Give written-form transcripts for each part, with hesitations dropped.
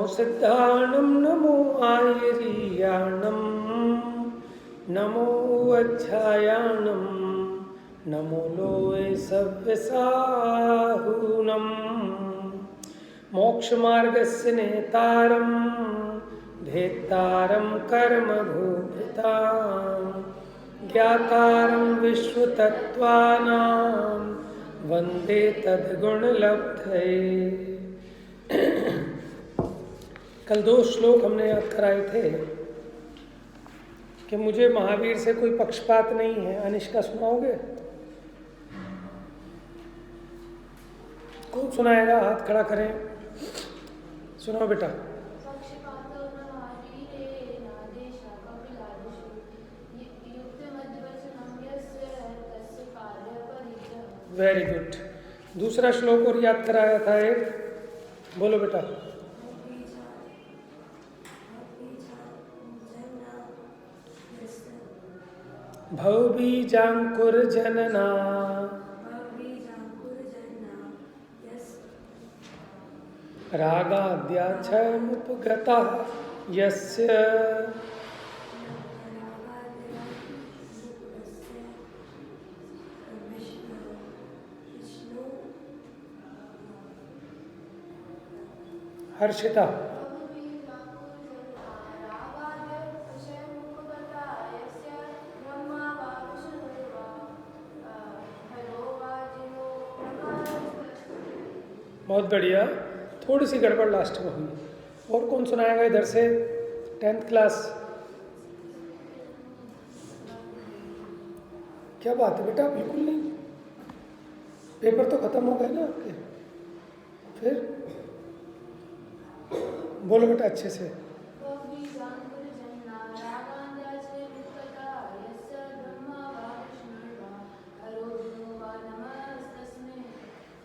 सिद्धाणं नमो आयर्याणं नमो वज्रायाणं नमो लोये सव्यसाहूनं मोक्षमार्गस्य नेतारं भेत्तारं कर्मभूभृतां ज्ञातारं विश्वतत्त्वानां वन्दे तद्गुणलब्धये। कल 2 श्लोक हमने याद कराए थे कि मुझे महावीर से कोई पक्षपात नहीं है। अनिष्का सुनाओगे? कौन सुनाएगा? हाथ खड़ा करें, सुनाओ बेटा। Very good. दूसरा श्लोक और याद कराया था एक, बोलो बेटा। भवबीजाङ्कुरजनना रागाद्याक्षयमुपगतः यस्य हर्षिता। बहुत बढ़िया। थोड़ी सी गड़बड़ लास्ट में हुई। और कौन सुनाएगा इधर से? 10th class. क्या बात है बेटा, बिल्कुल नहीं। पेपर तो खत्म हो गए ना आपके। फिर बोलो बेटा अच्छे से।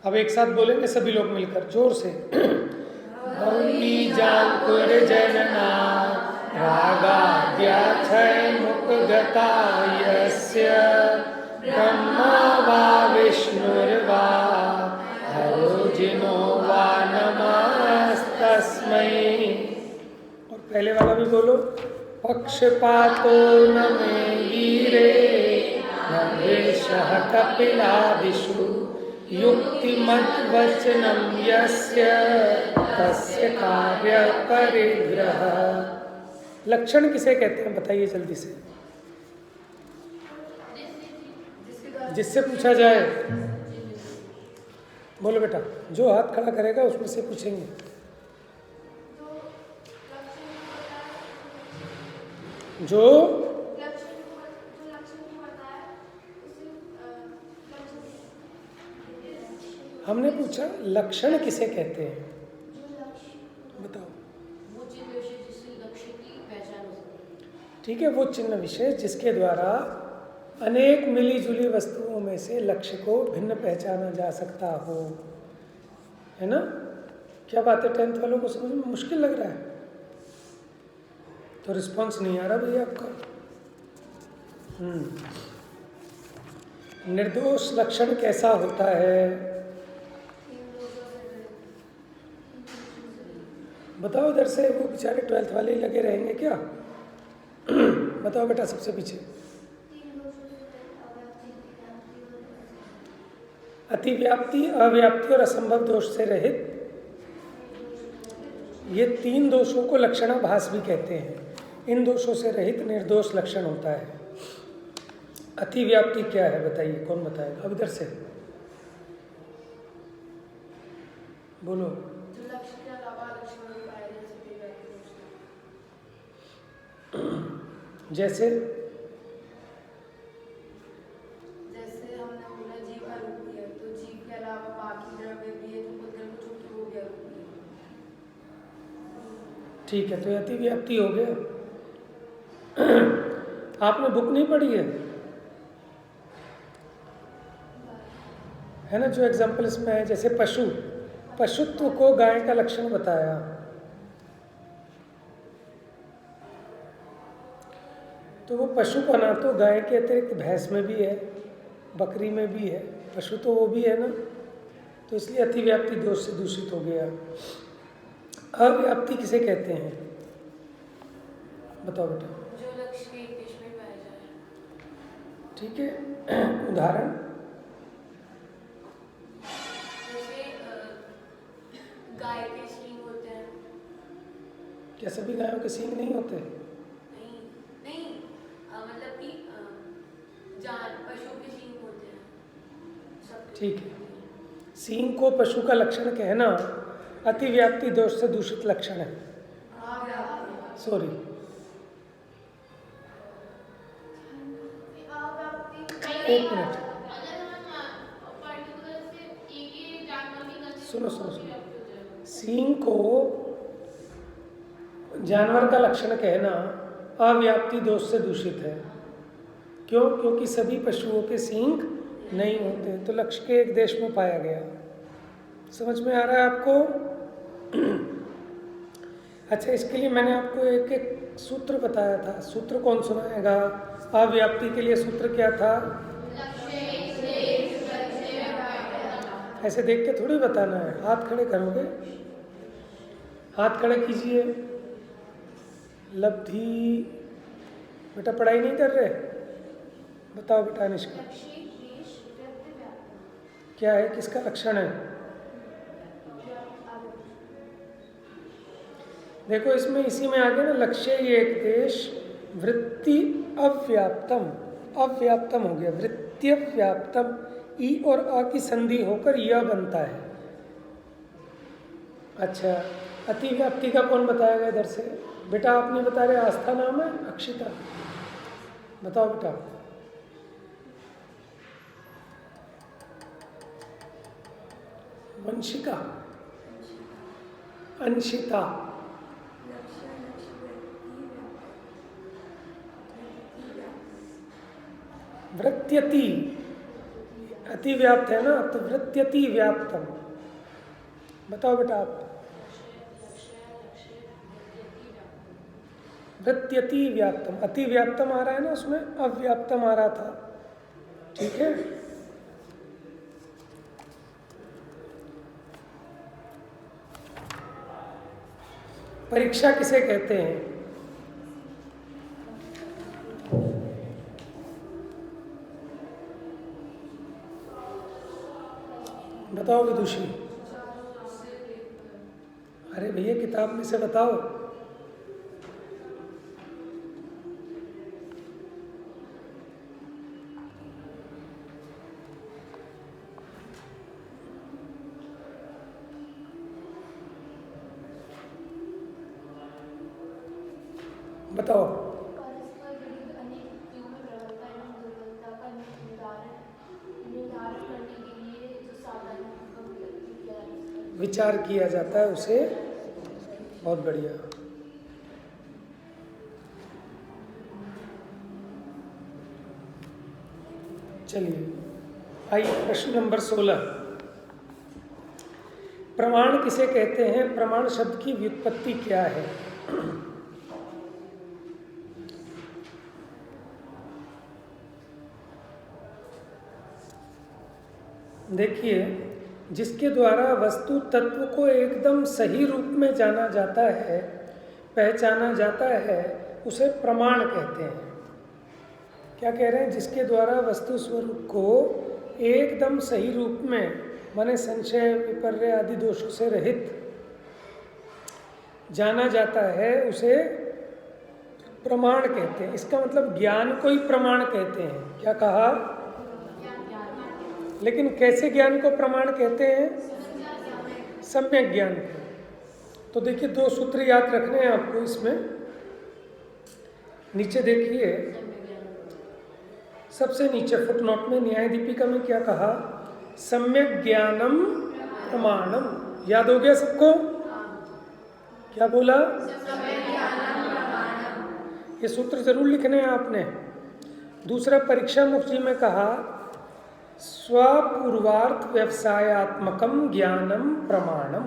अब एक साथ बोलेंगे सभी लोग मिलकर, जोर से। भवबीजाङ्कुरजनना रागाद्याक्षयमुपगता यस्य ब्रह्मा वा विष्णुर्वा हरो जिनो वा नमस्तस्मै। और पहले वाला भी बोलो। पक्षपातो न मे वीरे न द्वेषः कपिलादिषु युक्तिमद्वचनं यस्य तस्य कार्य परिग्रह। लक्षण किसे कहते हैं बताइए जल्दी से, जिससे पूछा जाए। बोलो बेटा। जो हाथ खड़ा करेगा उसमें से पूछेंगे। जो हमने पूछा लक्षण किसे कहते हैं, बताओ। वो चिन्ह विशेष जिससे लक्ष्य की पहचान हो सके। ठीक है, वो चिन्ह विशेष जिसके द्वारा अनेक मिली जुली वस्तुओं में से लक्ष्य को भिन्न पहचाना जा सकता हो, है ना? क्या बात है? 10th वालों को समझ में मुश्किल लग रहा है तो रिस्पॉन्स नहीं आ रहा भैया आपका। निर्दोष लक्षण कैसा होता है बताओ इधर से। वो बेचारे 12th वाले ही लगे रहेंगे क्या? बताओ बेटा सबसे पीछे। अतिव्याप्ति, अव्याप्ति और असंभव दोष से रहित, ये 3 दोषों को लक्षणाभास भी कहते हैं। इन दोषों से रहित निर्दोष लक्षण होता है। अतिव्याप्ति क्या है बताइए, कौन बताएगा? अब इधर से बोलो। जैसे हमने बोला जीव का रूप है, तो जीव के अलावा बाकी द्रव्य भी है, तो द्रव्य चूंकि वो भी रूप है। ठीक है, तो अतिव्याप्ति हो गया। आपने बुक नहीं पढ़ी है ना? जो एग्जाम्पल इसमें है, जैसे पशुत्व को गाय का लक्षण बताया। तो वो पशुपना तो गाय के अतिरिक्त भैंस में भी है, बकरी में भी है, पशु तो वो भी है ना। तो इसलिए अतिव्याप्ति दोष से दूषित हो गया। अव्याप्ति किसे कहते हैं? बताओ बेटा। जो लक्ष्य के एक देश में पाया जाए। ठीक है, उदाहरण? जैसे गाय के सींग होते हैं। क्या सभी गायों के सींग नहीं होते? नहीं नहीं, मतलब कि पशु के सींग होते हैं सब। ठीक है, सींग को पशु का लक्षण कहना अतिव्याप्ति दोष से दूषित लक्षण है। सॉरी, एक मिनट, सुनो सुनो सुनो। सींग को जानवर का लक्षण कहना अव्याप्ति दोष से दूषित है। क्यों? क्योंकि सभी पशुओं के सींग नहीं होते, तो लक्ष्य के एक देश में पाया गया। समझ में आ रहा है आपको? अच्छा, इसके लिए मैंने आपको एक एक सूत्र बताया था। सूत्र कौन सुनाएगा? अव्याप्ति के लिए सूत्र क्या था? ऐसे देख के थोड़ी बताना है, हाथ खड़े करोगे। हाथ खड़े कीजिए। लब्धि, बेटा पढ़ाई नहीं कर रहे? बताओ बेटा अनिष्का, क्या है, किसका लक्षण है? देखो इसमें इसी में आ गया ना, लक्ष्य एक देश, वृत्ति अव्याप्तम, अव्याप्तम हो गया, वृत्ति व्याप्तम, ई और अ की संधि होकर यह बनता है। अच्छा, अतिव्याप्ति का कौन बताएगा इधर से? बेटा आप नहीं बता रहे, आस्था नाम है, अक्षिता, बताओ बेटा। वंशिका, अंशिता, वृत्यति, अतिव्याप्त है ना, तो वृत्यति व्याप्तम। बताओ बेटा आप। वृत्यति व्याप्तम, अतिव्याप्तम आ रहा है ना, उसमें अव्याप्तम आ रहा था। ठीक है, परीक्षा किसे कहते हैं? बताओ विदुषी। अरे भैया किताब में से बताओ। बताओ। विचार किया जाता है उसे, बहुत बढ़िया। चलिए आइए प्रश्न नंबर 16। प्रमाण किसे कहते हैं? प्रमाण शब्द की व्युत्पत्ति क्या है? देखिए, जिसके द्वारा वस्तु तत्व को एकदम सही रूप में जाना जाता है, पहचाना जाता है, उसे प्रमाण कहते हैं। क्या कह रहे हैं? जिसके द्वारा वस्तु स्वरूप को एकदम सही रूप में, माने संशय विपर्य आदि दोषों से रहित जाना जाता है, उसे प्रमाण कहते हैं। इसका मतलब ज्ञान को ही प्रमाण कहते हैं। क्या कहा? लेकिन कैसे ज्ञान को प्रमाण कहते हैं? सम्यक ज्ञान को। तो देखिए, दो सूत्र याद रखने हैं आपको इसमें। नीचे देखिए, सबसे नीचे फुटनोट में न्याय दीपिका में क्या कहा? सम्यक ज्ञानम प्रमाणम। याद हो गया सबको? क्या बोला? ये सूत्र जरूर लिखने हैं आपने। दूसरा, परीक्षा मुक्ति में कहा स्वपूर्वार्थ व्यवसायत्मकम ज्ञानम प्रमाणम,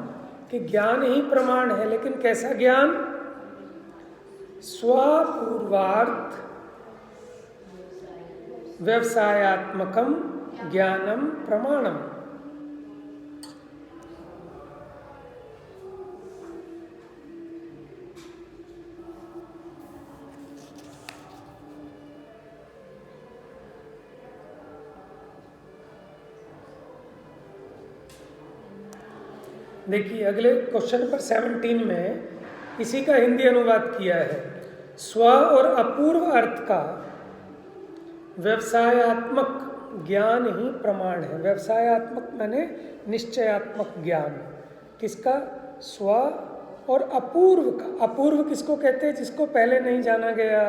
कि ज्ञान ही प्रमाण है। लेकिन कैसा ज्ञान? स्वपूर्वार्थ व्यवसायत्मकम ज्ञानम प्रमाणम। देखिए अगले क्वेश्चन पर 17 में इसी का हिंदी अनुवाद किया है। स्व और अपूर्व अर्थ का व्यवसायात्मक ज्ञान ही प्रमाण है। व्यवसायात्मक माने निश्चयात्मक ज्ञान। किसका? स्व और अपूर्व का। अपूर्व किसको कहते हैं? जिसको पहले नहीं जाना गया।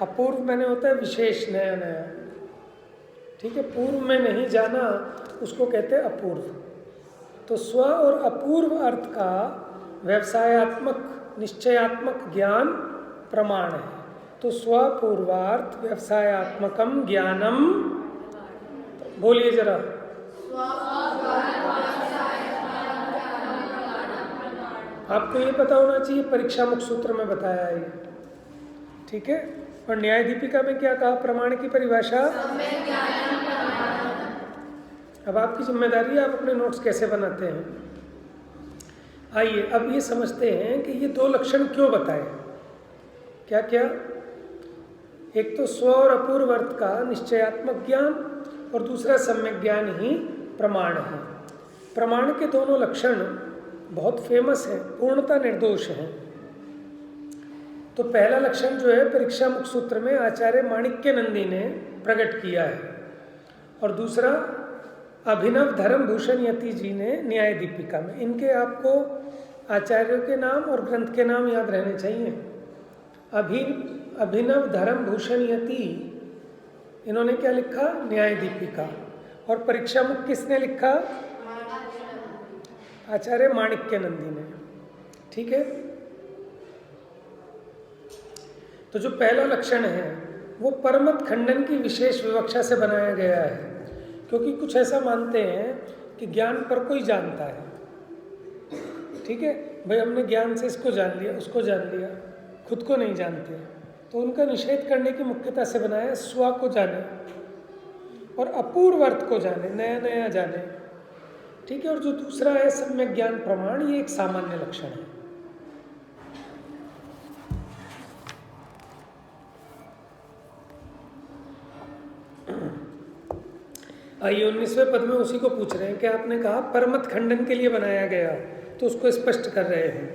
अपूर्व माने होता है विशेष, नया नया। ठीक है, पूर्व में नहीं जाना उसको कहते हैं अपूर्व। तो स्व और अपूर्व अर्थ का व्यवसायात्मक निश्चयात्मक ज्ञान प्रमाण है। तो स्वपूर्वार्थ व्यवसायात्मकम ज्ञानम, बोलिए जरा। आपको ये पता होना चाहिए, परीक्षा मुख सूत्र में बताया है ये। ठीक है, और न्याय दीपिका में क्या कहा? प्रमाण की परिभाषा। अब आपकी जिम्मेदारी है आप अपने नोट्स कैसे बनाते हैं। आइए अब ये समझते हैं कि ये दो लक्षण क्यों बताए। क्या क्या? एक तो स्व और अपूर्व अर्थ का निश्चयात्मक ज्ञान और दूसरा सम्यक ज्ञान ही प्रमाण है। प्रमाण के दोनों लक्षण बहुत फेमस है, पूर्णता निर्दोष है। तो पहला लक्षण जो है परीक्षा मुख सूत्र में आचार्य माणिक्य नंदी ने प्रकट किया है, और दूसरा अभिनव धर्म भूषण यति जी ने न्याय दीपिका में। इनके आपको आचार्यों के नाम और ग्रंथ के नाम याद रहने चाहिए। अभिनव धर्म भूषण यति, इन्होंने क्या लिखा? न्याय दीपिका। और परीक्षा मुख किसने लिखा? आचार्य माणिक्य नंदी ने। ठीक है, तो जो पहला लक्षण है वो परमत खंडन की विशेष विवक्षा से बनाया गया है, क्योंकि कुछ ऐसा मानते हैं कि ज्ञान पर कोई जानता है। ठीक है भाई, हमने ज्ञान से इसको जान लिया, उसको जान लिया, खुद को नहीं जानते। तो उनका निषेध करने की मुख्यता से बनाया स्व को जाने और अपूर्व अर्थ को जाने, नया नया जाने। ठीक है, और जो दूसरा है सम्यक ज्ञान प्रमाण, ये एक सामान्य लक्षण है। आइए 19वें पद में उसी को पूछ रहे हैं कि आपने कहा परमत खंडन के लिए बनाया गया, तो उसको स्पष्ट कर रहे हैं।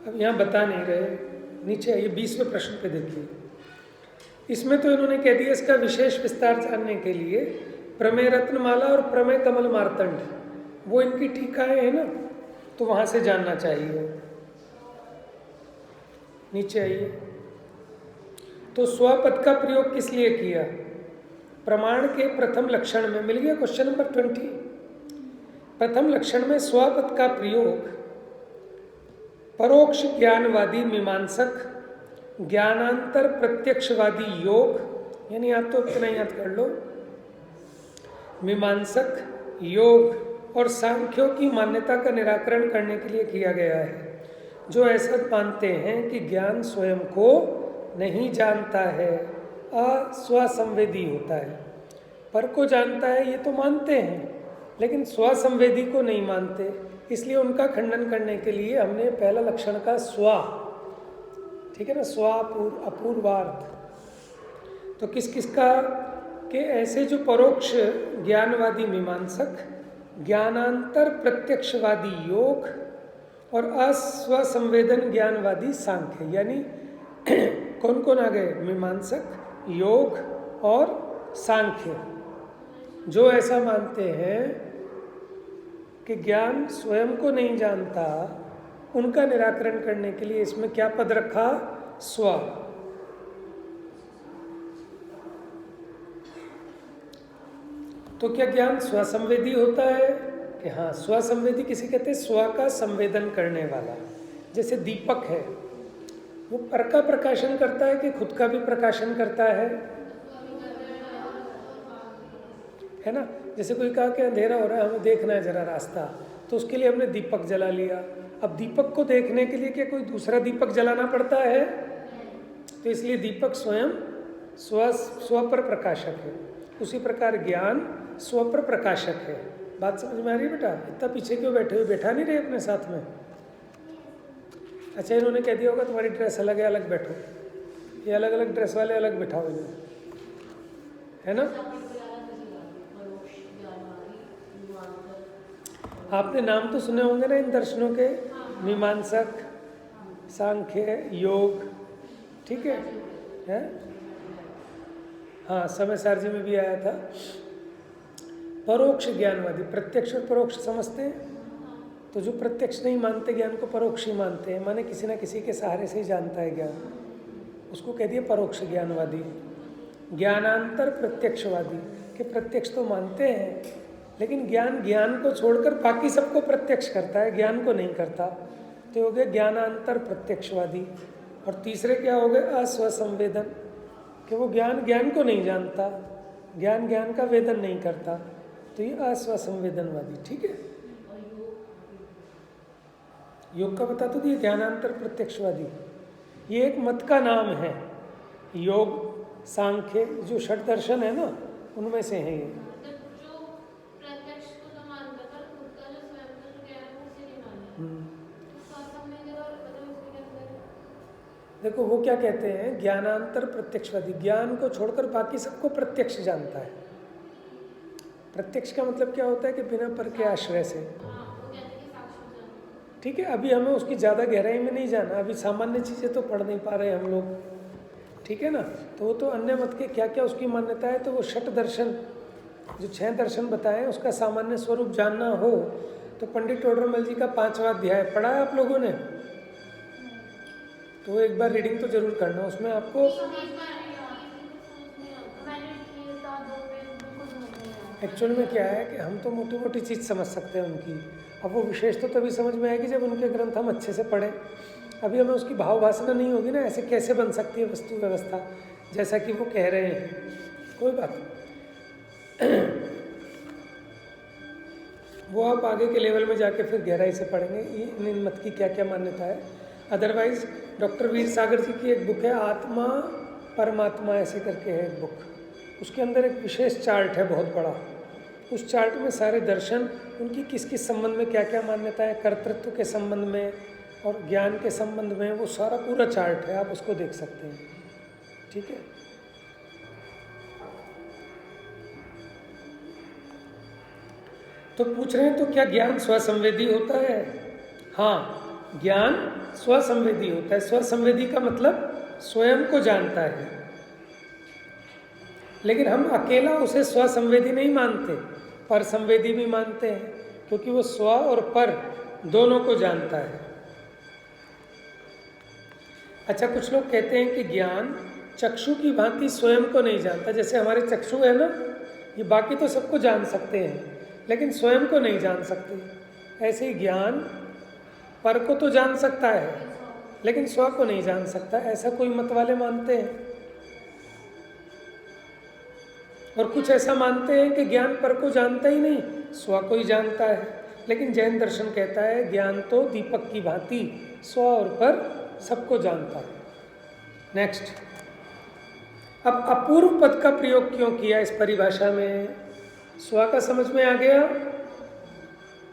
अब यहाँ बता नहीं रहे, नीचे आइए 20वें प्रश्न पे देखिए। इसमें तो इन्होंने कह दिया इसका विशेष विस्तार जानने के लिए प्रमेय रत्नमाला और प्रमेय कमल मार्तंड, वो इनकी टीकाएं हैं ना, तो वहां से जानना चाहिए। नीचे आइए, तो स्वपद का प्रयोग किस लिए किया? प्रमाण के प्रथम लक्षण में मिल गया क्वेश्चन नंबर 20। प्रथम लक्षण में स्वपद का प्रयोग परोक्ष ज्ञानवादी मीमांसक, ज्ञानांतर प्रत्यक्षवादी योग, यानी आप तो इतना याद कर लो, मीमांसक, योग और सांख्यों की मान्यता का निराकरण करने के लिए किया गया है, जो ऐसा मानते हैं कि ज्ञान स्वयं को नहीं जानता है, अस्वसंवेदी होता है। पर को जानता है ये तो मानते हैं, लेकिन स्वसंवेदी को नहीं मानते। इसलिए उनका खंडन करने के लिए हमने पहला लक्षण का स्व, ठीक है ना, स्व अपूर्वार्थ। तो किस किस का? कि ऐसे जो परोक्ष ज्ञानवादी मीमांसक, ज्ञानांतर प्रत्यक्षवादी योग और अस्वसंवेदन ज्ञानवादी सांख्य, यानी कौन कौन आ गए? मीमांसक, योग और सांख्य, जो ऐसा मानते हैं कि ज्ञान स्वयं को नहीं जानता, उनका निराकरण करने के लिए इसमें क्या पद रखा? स्व। तो क्या ज्ञान स्वसंवेदी होता है? कि हाँ, स्वसंवेदी किसे कहते हैं? स्व का संवेदन करने वाला। जैसे दीपक है, वो पर का प्रकाशन करता है कि खुद का भी प्रकाशन करता है ना। जैसे कोई कहा कि अंधेरा हो रहा है, हमें देखना है जरा रास्ता, तो उसके लिए हमने दीपक जला लिया। अब दीपक को देखने के लिए क्या कोई दूसरा दीपक जलाना पड़ता है? तो इसलिए दीपक स्वयं स्व पर प्रकाशक है। उसी प्रकार ज्ञान स्व पर प्रकाशक है। बात समझ में आ रही है बेटा? इतना पीछे क्यों बैठे हुए? बैठा नहीं रहे अपने साथ में? अच्छा, इन्होंने कह दिया होगा तुम्हारी ड्रेस अलग है, अलग बैठो। ये अलग अलग ड्रेस वाले अलग बैठाओ इन्हें, है ना। आपने नाम तो सुने होंगे ना इन दर्शनों के, मीमांसक, सांख्य, योग, ठीक है, हैं? हाँ, समय सारजी में भी आया था। परोक्ष ज्ञानवादी, प्रत्यक्ष और परोक्ष समझते हैं। तो जो प्रत्यक्ष नहीं मानते ज्ञान को, परोक्ष ही मानते हैं, माने किसी ना किसी के सहारे से ही जानता है ज्ञान, उसको कह दिया परोक्ष ज्ञानवादी। ज्ञानांतर प्रत्यक्षवादी, कि प्रत्यक्ष तो मानते हैं लेकिन ज्ञान को छोड़कर बाकी सबको प्रत्यक्ष करता है, ज्ञान को नहीं करता, तो हो गया ज्ञानांतर प्रत्यक्षवादी। और तीसरे क्या हो गए, अस्वसंवेदन, कि वो ज्ञान को नहीं जानता, ज्ञान का वेदन नहीं करता, तो ये अस्वसंवेदनवादी। ठीक है, योग का बता तो दिए, ज्ञानांतर प्रत्यक्षवादी, ये एक मत का नाम है। योग, सांख्य, जो षट दर्शन है ना, उनमें से है ये। देखो वो क्या कहते हैं, ज्ञानांतर प्रत्यक्षवादी, ज्ञान को छोड़कर बाकी सबको प्रत्यक्ष जानता है। प्रत्यक्ष का मतलब क्या होता है कि बिना पर के आश्रय से। ठीक है, अभी हमें उसकी ज़्यादा गहराई में नहीं जाना, अभी सामान्य चीज़ें तो पढ़ नहीं पा रहे हम लोग, ठीक है ना। तो वो तो अन्य मत के क्या क्या उसकी मान्यता है, तो वो षट दर्शन, जो 6 दर्शन बताए, उसका सामान्य स्वरूप जानना हो तो पंडित टोडरमल जी का 5वां अध्याय पढ़ा है आप लोगों ने, तो एक बार रीडिंग तो जरूर करना, उसमें आपको एक्चुअल में क्या है कि हम तो मोटी मोटी चीज़ समझ सकते हैं उनकी, अब वो विशेष तो तभी समझ में आएगी जब उनके ग्रंथ हम अच्छे से पढ़ें। अभी हमें उसकी भाव वासना नहीं होगी ना, ऐसे कैसे बन सकती है वस्तु व्यवस्था जैसा कि वो कह रहे हैं, कोई बात नहीं। वो आप आगे के लेवल में जाके फिर गहराई से पढ़ेंगे इन मत की क्या क्या मान्यता है। अदरवाइज डॉक्टर वीर सागर जी की एक बुक है, आत्मा परमात्मा ऐसे करके है एक बुक, उसके अंदर एक विशेष चार्ट है बहुत बड़ा, उस चार्ट में सारे दर्शन, उनकी किस किस संबंध में क्या क्या मान्यता है, कर्तृत्व के संबंध में और ज्ञान के संबंध में, वो सारा पूरा चार्ट है, आप उसको देख सकते हैं। ठीक है, तो पूछ रहे हैं तो क्या ज्ञान स्वसंवेदी होता है? हाँ, ज्ञान स्वसंवेदी होता है। स्वसंवेदी का मतलब स्वयं को जानता है, लेकिन हम अकेला उसे स्वसंवेदी नहीं मानते, पर संवेदी भी मानते हैं, क्योंकि वो स्व और पर दोनों को जानता है। अच्छा, कुछ लोग कहते हैं कि ज्ञान चक्षु की भांति स्वयं को नहीं जानता, जैसे हमारे चक्षु है ना, ये बाकी तो सबको जान सकते हैं लेकिन स्वयं को नहीं जान सकते। ऐसे ही ज्ञान पर को तो जान सकता है लेकिन स्व को नहीं जान सकता, ऐसा कोई मत वाले मानते हैं। और कुछ ऐसा मानते हैं कि ज्ञान पर को जानता ही नहीं, स्व को ही जानता है। लेकिन जैन दर्शन कहता है ज्ञान तो दीपक की भांति स्व और पर सबको जानता है। नेक्स्ट, अब अपूर्व पद का प्रयोग क्यों किया इस परिभाषा में? स्व का समझ में आ गया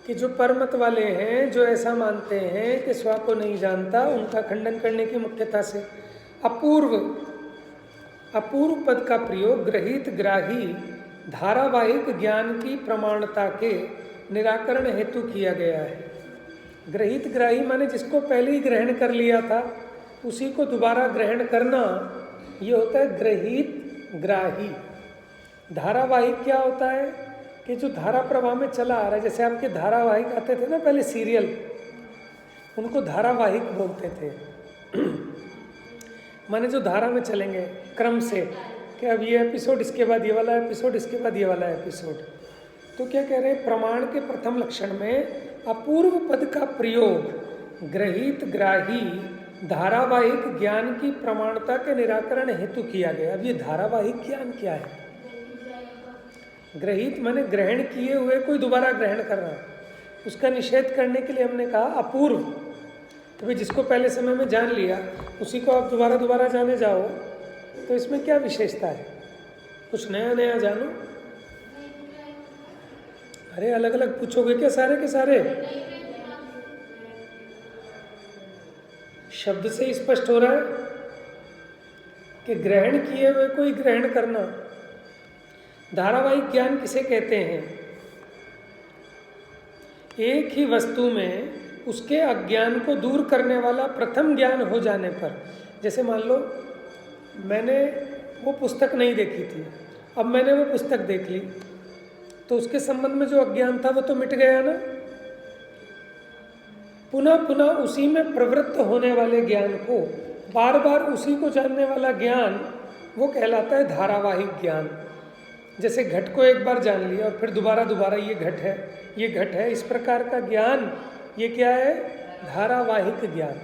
कि जो परमत वाले हैं, जो ऐसा मानते हैं कि स्व को नहीं जानता, उनका खंडन करने की मुख्यता से अपूर्व पद का प्रयोग ग्रहित ग्राही धारावाहिक ज्ञान की प्रमाणता के निराकरण हेतु किया गया है। ग्रहित ग्राही माने जिसको पहले ही ग्रहण कर लिया था उसी को दोबारा ग्रहण करना, ये होता है ग्रहित ग्राही। धारावाहिक क्या होता है कि जो धारा प्रवाह में चला आ रहा है, जैसे आपके धारावाहिक आते थे ना पहले सीरियल, उनको धारावाहिक बोलते थे। माने जो धारा में चलेंगे क्रम से, कि अब ये एपिसोड इसके बाद ये वाला एपिसोड, इसके बाद ये वाला एपिसोड। तो क्या कह रहे हैं, प्रमाण के प्रथम लक्षण में अपूर्व पद का प्रयोग ग्रहित ग्राही धारावाहिक ज्ञान की प्रमाणता के निराकरण हेतु किया गया। अब ये धारावाहिक ज्ञान क्या है? ग्रहित माने ग्रहण किए हुए कोई दोबारा ग्रहण कर रहा है, उसका निषेध करने के लिए हमने कहा अपूर्व। तो भाई जिसको पहले समय में जान लिया उसी को आप दोबारा दोबारा जाने जाओ तो इसमें क्या विशेषता है? कुछ नया नया जानो। अरे अलग अलग पूछोगे क्या सारे के सारे? शब्द से स्पष्ट हो रहा है कि ग्रहण किए हुए कोई ग्रहण करना। धारावाहिक ज्ञान किसे कहते हैं? एक ही वस्तु में उसके अज्ञान को दूर करने वाला प्रथम ज्ञान हो जाने पर, जैसे मान लो मैंने वो पुस्तक नहीं देखी थी, अब मैंने वो पुस्तक देख ली, तो उसके संबंध में जो अज्ञान था वो तो मिट गया ना। पुनः पुनः उसी में प्रवृत्त होने वाले ज्ञान को, बार बार उसी को जानने वाला ज्ञान, वो कहलाता है धारावाहिक ज्ञान। जैसे घट को एक बार जान लिया और फिर दोबारा दोबारा ये घट है, ये घट है, इस प्रकार का ज्ञान, ये क्या है? धारावाहिक ज्ञान।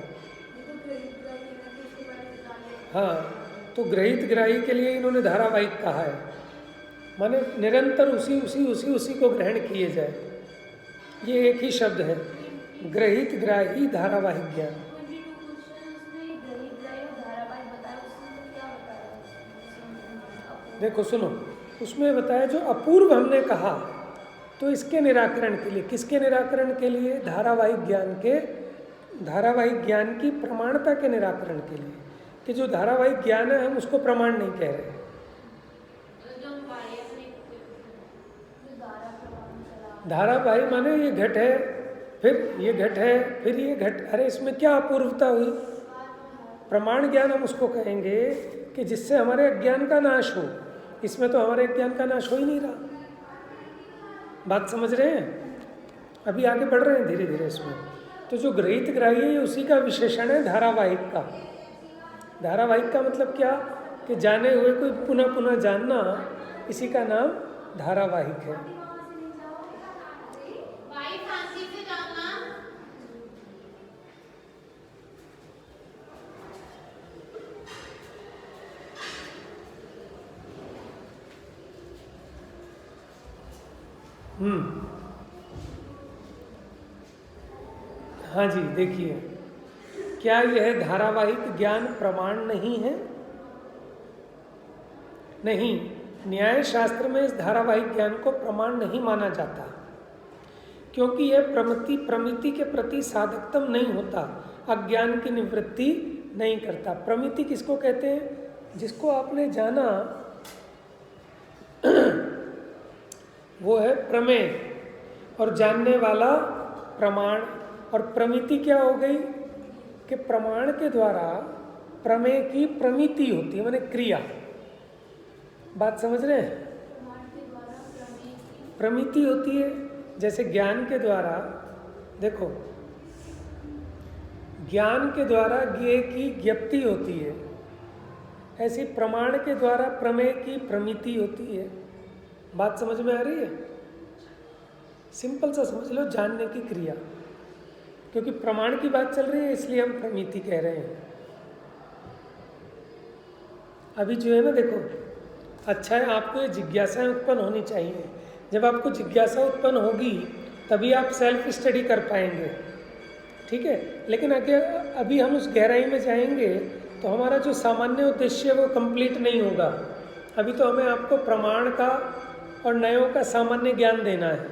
हाँ, तो ग्रहित ग्राही के लिए इन्होंने धारावाहिक कहा है, माने निरंतर उसी उसी उसी उसी को ग्रहण किए जाए, ये एक ही शब्द है, ग्रहित ग्राही धारावाहिक ज्ञान। देखो सुनो, उसमें बताया जो अपूर्व हमने कहा, तो इसके निराकरण के लिए, किसके निराकरण के लिए? धारावाहिक ज्ञान के, धारावाहिक ज्ञान की प्रमाणता के निराकरण के लिए, कि जो धारावाहिक ज्ञान है हम उसको प्रमाण नहीं कह रहे। धारावाहिक माने ये घट है, फिर ये घट है, फिर ये घट, अरे इसमें क्या अपूर्वता हुई? प्रमाण ज्ञान हम उसको कहेंगे कि जिससे हमारे अज्ञान का नाश हो। इसमें तो हमारे अज्ञान का नाश हो ही नहीं रहा। बात समझ रहे हैं? अभी आगे बढ़ रहे हैं धीरे धीरे इसमें। तो जो ग्रहित ग्राही है उसी का विशेषण है धारावाहिक का। धारावाहिक का मतलब क्या? कि जाने हुए कोई पुनः पुनः जानना, इसी का नाम धारावाहिक है। हाँ जी, देखिए, क्या यह धारावाहिक ज्ञान प्रमाण नहीं है? नहीं, न्याय शास्त्र में इस धारावाहिक ज्ञान को प्रमाण नहीं माना जाता, क्योंकि यह प्रमिति के प्रति साधकतम नहीं होता, अज्ञान की निवृत्ति नहीं करता। प्रमिति किसको कहते हैं? जिसको आपने जाना वो है प्रमेय, और जानने वाला प्रमाण। और प्रमिति क्या हो गई? कि प्रमाण के द्वारा प्रमेय की प्रमिति होती है, माने क्रिया। बात समझ रहे हैं? प्रमिति होती है। जैसे ज्ञान के द्वारा, देखो, ज्ञान के द्वारा ज्ञेय की ज्ञप्ति होती है, ऐसी प्रमाण के द्वारा प्रमेय की प्रमिति होती है। बात समझ में आ रही है? सिंपल सा समझ लो, जानने की क्रिया। क्योंकि प्रमाण की बात चल रही है इसलिए हम प्रमिति कह रहे हैं। अभी जो है ना, देखो, अच्छा है, आपको ये जिज्ञासाएं उत्पन्न होनी चाहिए। जब आपको जिज्ञासा उत्पन्न होगी तभी आप सेल्फ स्टडी कर पाएंगे, ठीक है? लेकिन अगर अभी हम उस गहराई में जाएंगे तो हमारा जो सामान्य उद्देश्य है वो कंप्लीट नहीं होगा। अभी तो हमें आपको प्रमाण का और नयों का सामान्य ज्ञान देना है,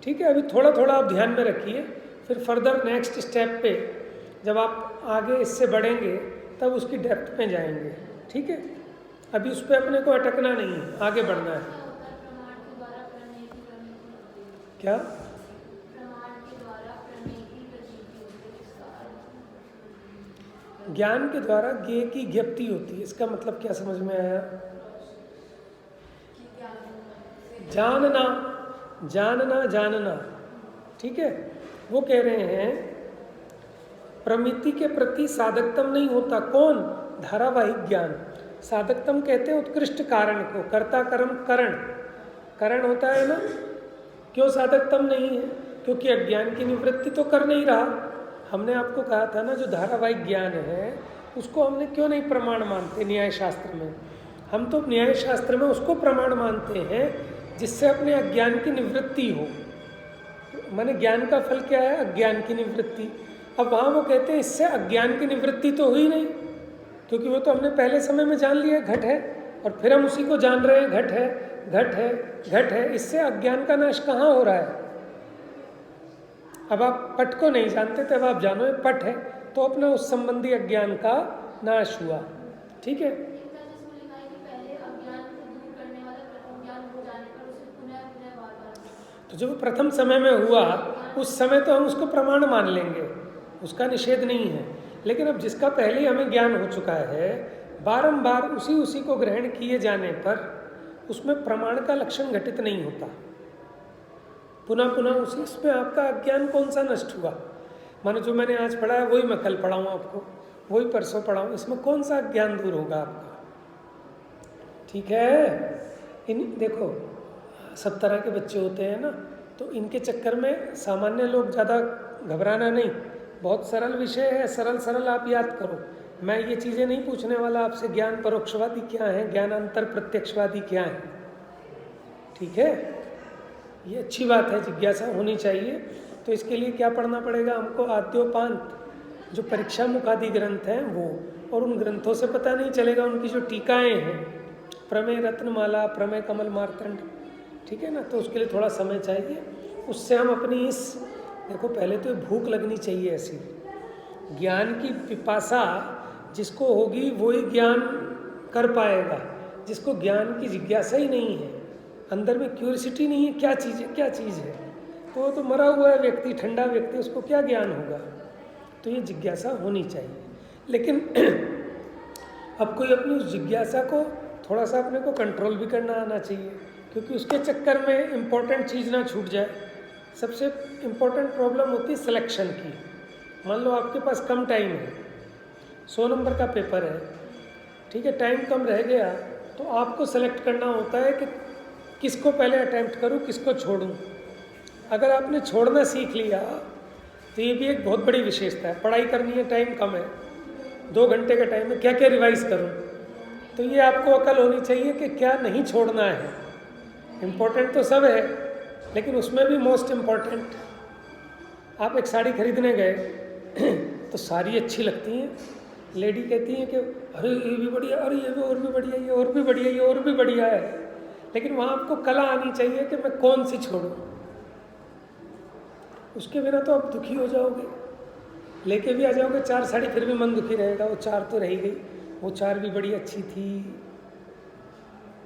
ठीक है? अभी थोड़ा थोड़ा आप ध्यान में रखिए, फिर फर्दर नेक्स्ट स्टेप पे जब आप आगे इससे बढ़ेंगे तब उसकी डेप्थ में जाएंगे, ठीक है? अभी उस पर अपने को अटकना नहीं है, आगे बढ़ना है। क्या? ज्ञान के द्वारा ज्ञेय की ज्ञप्ति होती है। इसका मतलब क्या समझ में आया? जानना, जानना, जानना, ठीक है? वो कह रहे हैं प्रमिति के प्रति साधकतम नहीं होता। कौन? धारावाहिक ज्ञान। साधकतम कहते हैं उत्कृष्ट कारण को, कर्ता कर्म करण, करण होता है ना। क्यों साधकतम नहीं है? क्योंकि अज्ञान की निवृत्ति तो कर नहीं रहा। हमने आपको कहा था ना, जो धारावाहिक ज्ञान है उसको हमने क्यों नहीं प्रमाण मानते न्याय शास्त्र में? हम तो न्याय शास्त्र में उसको प्रमाण मानते हैं जिससे अपने अज्ञान की निवृत्ति हो। माने ज्ञान का फल क्या है? अज्ञान की निवृत्ति। अब वहाँ वो कहते हैं इससे अज्ञान की निवृत्ति तो हुई नहीं, क्योंकि वो तो हमने पहले समय में जान लिया घट है, और फिर हम उसी को जान रहे हैं घट है, घट है, घट है। इससे अज्ञान का नाश कहाँ हो रहा है? अब आप पट को नहीं जानते, तब आप जानो ये पट है, तो अपना उस संबंधी अज्ञान का नाश हुआ, ठीक है? तो तो जो प्रथम समय में हुआ उस समय तो हम उसको प्रमाण मान लेंगे, उसका निषेध नहीं है। लेकिन अब जिसका पहले ही हमें ज्ञान हो चुका है, बारंबार उसी को ग्रहण किए जाने पर उसमें प्रमाण का लक्षण घटित नहीं होता। पुनः पुनः उसी उसमें आपका अज्ञान कौन सा नष्ट हुआ? मानो जो मैंने आज पढ़ा है वही मैं कल पढ़ाऊँ आपको, वही परसों पढ़ाऊँ, इसमें कौन सा ज्ञान दूर होगा आपका? ठीक है। देखो सब तरह के बच्चे होते हैं ना, तो इनके चक्कर में सामान्य लोग ज़्यादा घबराना नहीं। बहुत सरल विषय है, सरल सरल आप याद करो। मैं ये चीज़ें नहीं पूछने वाला आपसे ज्ञान परोक्षवादी क्या है, ज्ञानांतर प्रत्यक्षवादी क्या है। ठीक है, ये अच्छी बात है, जिज्ञासा होनी चाहिए। तो इसके लिए क्या पढ़ना पड़ेगा हमको? आद्योपांत, जो परीक्षा मुखादि ग्रंथ हैं वो, और उन ग्रंथों से पता नहीं चलेगा उनकी जो टीकाएँ हैं, प्रमेय रत्नमाला, प्रमेय कमल मार्तंड, ठीक है ना, तो उसके लिए थोड़ा समय चाहिए। उससे हम अपनी इस, देखो पहले तो भूख लगनी चाहिए ऐसी, ज्ञान की पिपासा जिसको होगी वही ज्ञान कर पाएगा। जिसको ज्ञान की जिज्ञासा ही नहीं है, अंदर में क्यूरियोसिटी नहीं है क्या चीज़ है क्या चीज़ है, तो वो तो मरा हुआ है व्यक्ति, ठंडा व्यक्ति, उसको क्या ज्ञान होगा? तो ये जिज्ञासा होनी चाहिए। लेकिन अब कोई अपनी उस जिज्ञासा को थोड़ा सा अपने को कंट्रोल भी करना आना चाहिए, क्योंकि उसके चक्कर में इम्पोर्टेंट चीज़ ना छूट जाए। सबसे इम्पोर्टेंट प्रॉब्लम होती है सिलेक्शन की। मान लो आपके पास कम टाइम है, 100 नंबर का पेपर है, ठीक है, टाइम कम रह गया, तो आपको सेलेक्ट करना होता है कि किसको पहले अटैम्प्ट करूं, किसको छोड़ूं। अगर आपने छोड़ना सीख लिया तो ये भी एक बहुत बड़ी विशेषता है। पढ़ाई करनी है, टाइम कम है, 2 घंटे का टाइम है, क्या क्या रिवाइज करूं, तो ये आपको अकल होनी चाहिए कि क्या नहीं छोड़ना है। इम्पोर्टेंट तो सब है, लेकिन उसमें भी मोस्ट इम्पॉर्टेंट, आप एक साड़ी खरीदने गए तो साड़ी अच्छी लगती हैं, लेडी कहती हैं कि अरे ये भी बढ़िया, अरे ये भी और भी बढ़िया, ये और भी बढ़िया, ये और भी बढ़िया है, लेकिन वहाँ आपको कला आनी चाहिए कि मैं कौन सी छोड़ूं। उसके बिना तो आप दुखी हो जाओगे, लेके भी आ जाओगे 4 साड़ी, फिर भी मन दुखी रहेगा, वो 4 तो रह गई, वो 4 भी बड़ी अच्छी थी,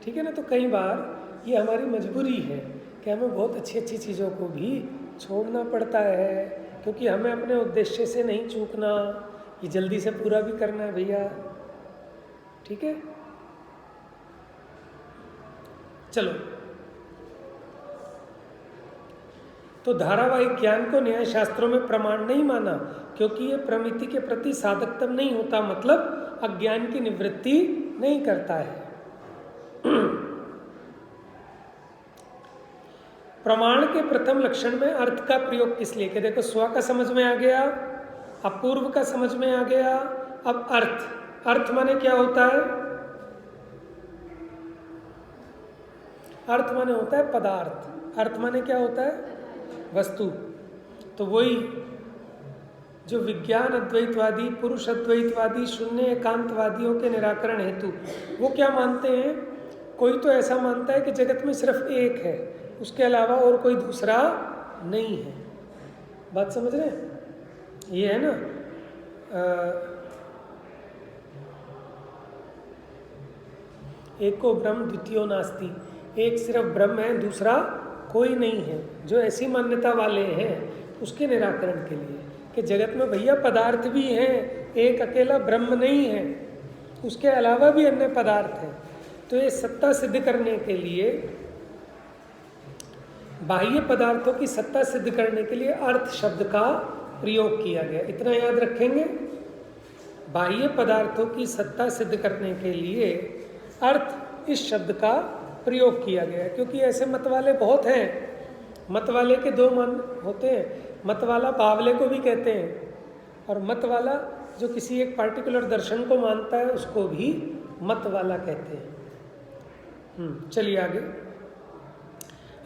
ठीक है ना। तो कई बार ये हमारी मजबूरी है कि हमें बहुत अच्छी अच्छी चीज़ों को भी छोड़ना पड़ता है, क्योंकि हमें अपने उद्देश्य से नहीं चूकना, ये जल्दी से पूरा भी करना है भैया, ठीक है। चलो, तो धारावाहिक ज्ञान को न्याय शास्त्रों में प्रमाण नहीं माना, क्योंकि ये प्रमिति के प्रति साधकतम नहीं होता, मतलब अज्ञान की निवृत्ति नहीं करता है। प्रमाण के प्रथम लक्षण में अर्थ का प्रयोग किस लिए? कि देखो स्व का समझ में आ गया, अपूर्व का समझ में आ गया, अब अर्थ। अर्थ माने क्या होता है? अर्थ माने होता है पदार्थ। अर्थ माने क्या होता है? वस्तु। तो वही जो विज्ञान अद्वैतवादी, पुरुष अद्वैतवादी, शून्य एकांतवादियों के निराकरण हेतु वो क्या मानते हैं? कोई तो ऐसा मानता है कि जगत में सिर्फ एक है, उसके अलावा और कोई दूसरा नहीं है। बात समझ रहे हैं? ये है ना, एको ब्रह्म द्वितीयो नास्ति, एक सिर्फ ब्रह्म है, दूसरा कोई नहीं है। जो ऐसी मान्यता वाले हैं उसके निराकरण के लिए कि जगत में भैया पदार्थ भी हैं, एक अकेला ब्रह्म नहीं है, उसके अलावा भी अन्य पदार्थ हैं। तो ये सत्ता सिद्ध करने के लिए, बाह्य पदार्थों की सत्ता सिद्ध करने के लिए अर्थ शब्द का प्रयोग किया गया। इतना याद रखेंगे, बाह्य पदार्थों की सत्ता सिद्ध करने के लिए अर्थ इस शब्द का प्रयोग किया गया, क्योंकि ऐसे मत वाले बहुत हैं। मत वाले के 2 मन होते हैं, मत वाला बावले को भी कहते हैं, और मत वाला जो किसी एक पार्टिकुलर दर्शन को मानता है उसको भी मत वाला कहते हैं। चलिए आगे।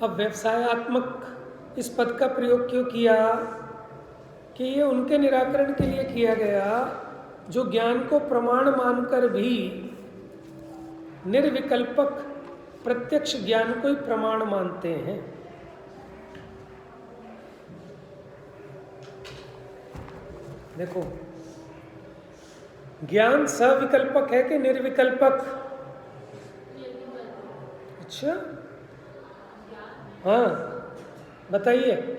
अब व्यवसायात्मक इस पद का प्रयोग क्यों किया? कि ये उनके निराकरण के लिए किया गया जो ज्ञान को प्रमाण मानकर भी निर्विकल्पक प्रत्यक्ष ज्ञान को ही प्रमाण मानते हैं। देखो, ज्ञान सविकल्पक है कि निर्विकल्पक? अच्छा, हाँ, बताइए,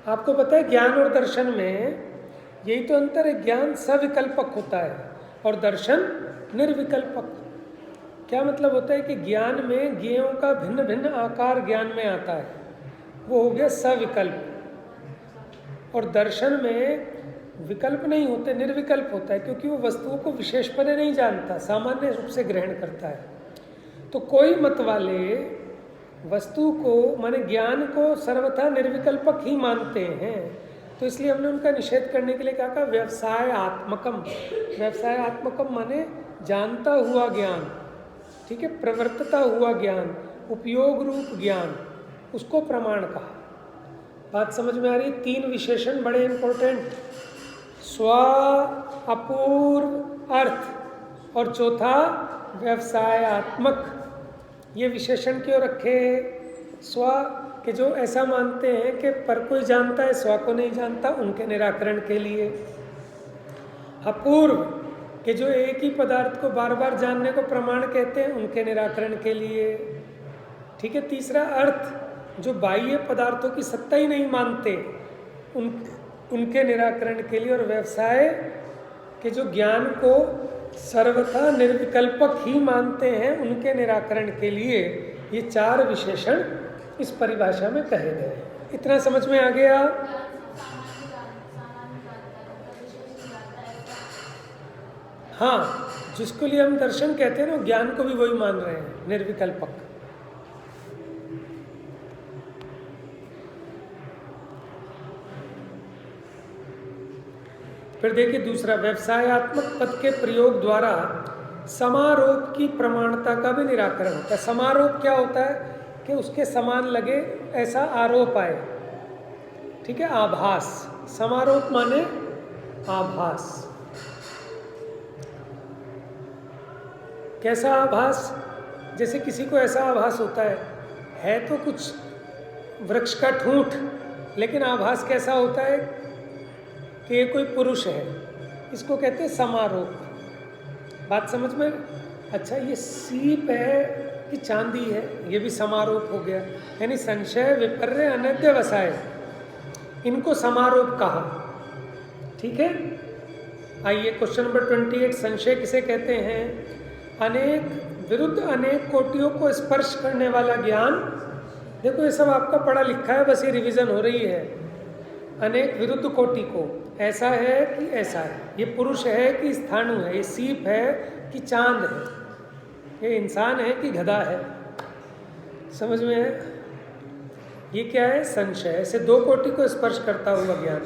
आपको पता है ज्ञान और दर्शन में यही तो अंतर है, ज्ञान सविकल्पक होता है और दर्शन निर्विकल्पक। क्या मतलब होता है कि ज्ञान में ज्ञेयों का भिन्न भिन्न आकार ज्ञान में आता है, वो हो गया सविकल्प, और दर्शन में विकल्प नहीं होते, निर्विकल्प होता है, क्योंकि वो वस्तुओं को विशेषपने नहीं जानता, सामान्य रूप से ग्रहण करता है। तो कोई मत वाले वस्तु को माने ज्ञान को सर्वथा निर्विकल्पक ही मानते हैं, तो इसलिए हमने उनका निषेध करने के लिए कहा व्यवसाय आत्मकम। व्यवसाय आत्मकम माने जानता हुआ ज्ञान, ठीक है, प्रवर्तता हुआ ज्ञान, उपयोग रूप ज्ञान, उसको प्रमाण कहा। बात समझ में आ रही? 3 विशेषण बड़े इंपॉर्टेंट, स्व, अपूर्व, अर्थ, और चौथा व्यवसायात्मक। ये विशेषण क्यों रखे? स्व के जो ऐसा मानते हैं कि पर कोई जानता है, स्व को नहीं जानता, उनके निराकरण के लिए। अपूर्व कि जो एक ही पदार्थ को बार बार जानने को प्रमाण कहते हैं, उनके निराकरण के लिए। ठीक है। तीसरा अर्थ, जो बाह्य पदार्थों की सत्ता ही नहीं मानते, उनके निराकरण के लिए। और व्यवसाय के जो ज्ञान को सर्वथा निर्विकल्पक ही मानते हैं, उनके निराकरण के लिए ये 4 विशेषण इस परिभाषा में कहे गए। इतना समझ में आ गया? हाँ, जिसके लिए हम दर्शन कहते हैं ना, ज्ञान को भी वही मान रहे हैं, निर्विकल्पक। फिर देखिए दूसरा, व्यवसायात्मक पद के प्रयोग द्वारा समारोप की प्रमाणता का भी निराकरण होता है। समारोप क्या होता है? कि उसके समान लगे ऐसा आरोप आए। ठीक है, आभास। समारोप माने आभास। कैसा आभास? जैसे किसी को ऐसा आभास होता है तो कुछ वृक्ष का ठूंठ, लेकिन आभास कैसा होता है कि ये कोई पुरुष है, इसको कहते हैं समारोप। बात समझ में? अच्छा, ये सीप है कि चांदी है, ये भी समारोप हो गया। यानी संशय, विपर्य, अनध्यवसाय, इनको समारोप कहा। ठीक है। आइए क्वेश्चन नंबर 28, संशय किसे कहते हैं? अनेक विरुद्ध अनेक कोटियों को स्पर्श करने वाला ज्ञान। देखो ये सब आपका पढ़ा लिखा है, बस ये रिवीजन हो रही है। अनेक विरुद्ध कोटि को, ऐसा है कि ऐसा है, ये पुरुष है कि स्थाणु है, ये सीप है कि चांद है, ये इंसान है कि गधा है। समझ में है? ये क्या है? संशय। ऐसे 2 कोटि को स्पर्श करता हुआ ज्ञान।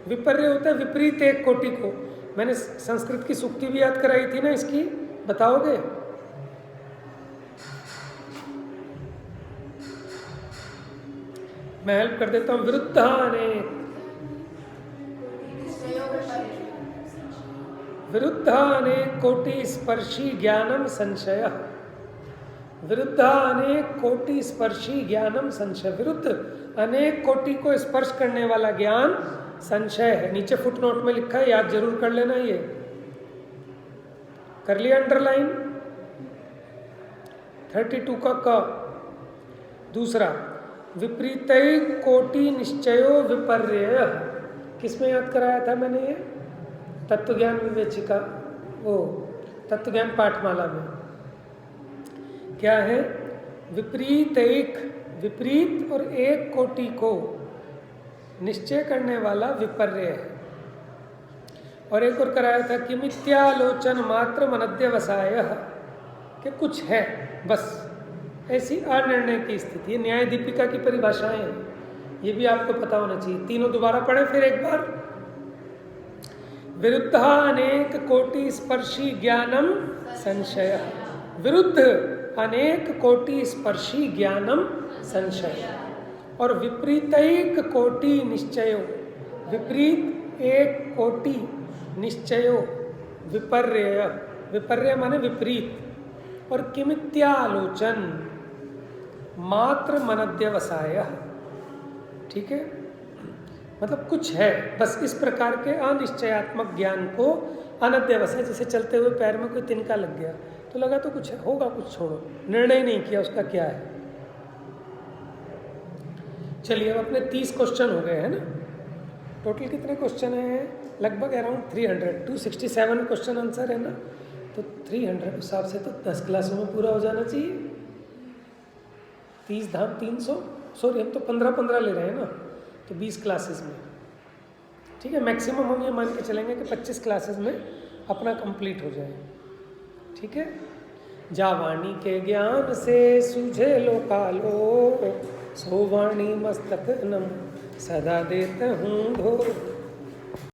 विपर्य होता है विपरीत एक कोटि को। मैंने संस्कृत की सूक्ति भी याद कराई थी ना इसकी, बताओगे? मैं हेल्प कर देता हूँ। विरुद्धानेक, विरुद्धानेक कोटि स्पर्शी ज्ञानम संशय। विरुद्धानेक कोटि स्पर्शी ज्ञानम संशय। विरुद्ध अनेक कोटि को स्पर्श करने वाला ज्ञान संशय है। नीचे फुटनोट में लिखा है, याद जरूर कर लेना। ये कर लिया अंडरलाइन? 32 का क। दूसरा, विपरीतैक कोटि निश्चयो विपर्यय। किसमें याद कराया था मैंने? ये तत्वज्ञान विवेचिका, वो तत्वज्ञान पाठमाला में। क्या है? विपरीत एक, विपरीत और एक कोटि को निश्चय करने वाला विपर्य है। और एक और कराया था कि मिथ्यालोचन मात्र मनध्यवसाय, कि कुछ है बस, ऐसी अनिर्णय की स्थिति। न्याय दीपिका की परिभाषाएं हैं, ये भी आपको पता होना चाहिए। तीनों दोबारा पढ़े फिर एक बार। विरुद्धा अनेक कोटि स्पर्शी ज्ञानम संशय। विरुद्ध अनेक कोटि स्पर्शी ज्ञानम संशय। और विपरीतैक कोटि निश्चयो, विपरीत एक कोटि निश्चयो विपर्य। विपर्य माने विपरीत। और किमित्यालोचन मात्र मनध्यवसाय। ठीक है, मतलब कुछ है बस। इस प्रकार के अनिश्चयात्मक ज्ञान को अनध्यवसाय, जैसे चलते हुए पैर में कोई तिनका लग गया तो लगा तो कुछ होगा, कुछ छोड़ो, निर्णय नहीं किया उसका क्या है। चलिए अब अपने 30 क्वेश्चन हो गए हैं ना। टोटल कितने क्वेश्चन हैं? लगभग अराउंड 300, 267 क्वेश्चन आंसर है ना। तो 300 हिसाब से तो 10 क्लासों में पूरा हो जाना चाहिए। 30 धाम 300, सॉरी हम तो 15 ले रहे हैं ना, तो 20 क्लासेस में, ठीक है। मैक्सिमम हम ये मान के चलेंगे कि 25 क्लासेस में अपना कंप्लीट हो जाए, ठीक है। जावाणी के ज्ञान से सूझे लो कालो, सो वाणी मस्तक नम सदा देते हूँ धो।